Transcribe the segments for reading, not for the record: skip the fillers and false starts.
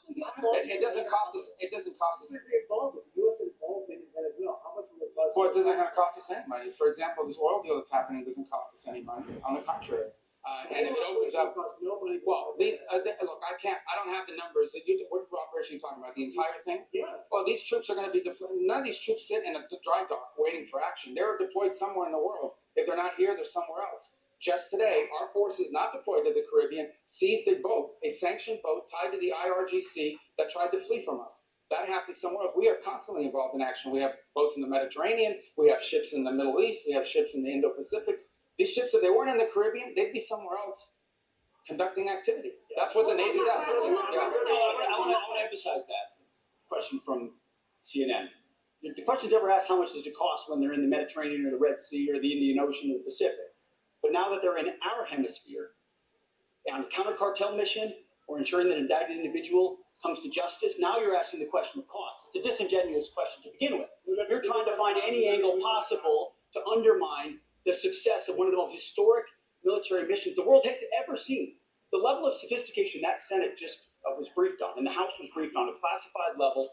It doesn't cost us. It doesn't cost us. U.S. involvement in Venezuela. How much will it cost? Well, it isn't going to cost us any money. For example, this oil deal that's happening doesn't cost us any money. On the contrary, and if it opens up, well, look, I can't. I don't have the numbers. What operation are you talking about? The entire thing? Yeah. Well, these troops are going to be deployed. None of these troops sit in a dry dock waiting for action. They're deployed somewhere in the world. If they're not here, they're somewhere else. Just today, our forces not deployed to the Caribbean seized a boat, a sanctioned boat tied to the IRGC that tried to flee from us. That happened somewhere else. We are constantly involved in action. We have boats in the Mediterranean. We have ships in the Middle East. We have ships in the Indo-Pacific. These ships, if they weren't in the Caribbean, they'd be somewhere else conducting activity. That's what the Navy does. I want to emphasize that question from CNN. The question's never asked how much does it cost when they're in the Mediterranean or the Red Sea or the Indian Ocean or the Pacific. But now that they're in our hemisphere, on a counter-cartel mission or ensuring that an indicted individual comes to justice, now you're asking the question of cost. It's a disingenuous question to begin with. You're trying to find any angle possible to undermine the success of one of the most historic military missions the world has ever seen. The level of sophistication that Senate just was briefed on, and the House was briefed on, a classified level,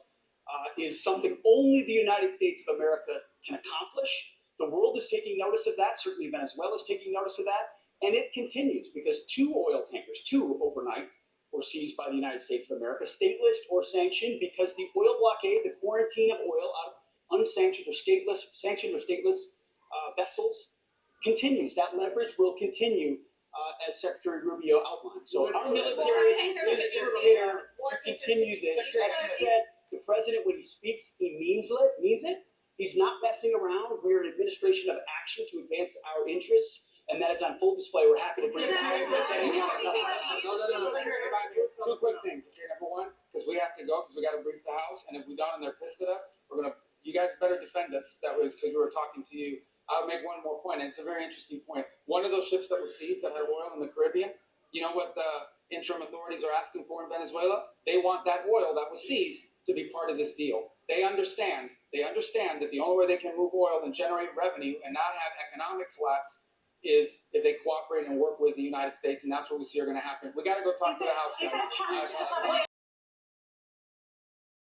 is something only the United States of America can accomplish. The world is taking notice of that. Certainly Venezuela is taking notice of that. And it continues because 2 oil tankers, 2 overnight, were seized by the United States of America, stateless or sanctioned, because the oil blockade, the quarantine of oil out of unsanctioned or sanctioned or stateless vessels continues. That leverage will continue as Secretary Rubio outlined. So our military is prepared to continue this. As he said, the president, when he speaks, he means it. He's not messing around. We're an administration of action to advance our interests, and that is on full display. We're happy to bring it back. No. 2 quick things. Okay, number one, because we have to go, because we got to brief the House, and if we don't and they're pissed at us, you guys better defend us. That was because we were talking to you. I'll make one more point, and it's a very interesting point. One of those ships that was seized that had oil in the Caribbean, you know what the interim authorities are asking for in Venezuela? They want that oil that was seized to be part of this deal. They understand that the only way they can move oil and generate revenue and not have economic collapse is if they cooperate and work with the United States, and that's what we see are going to happen. We got to go talk to the House guys.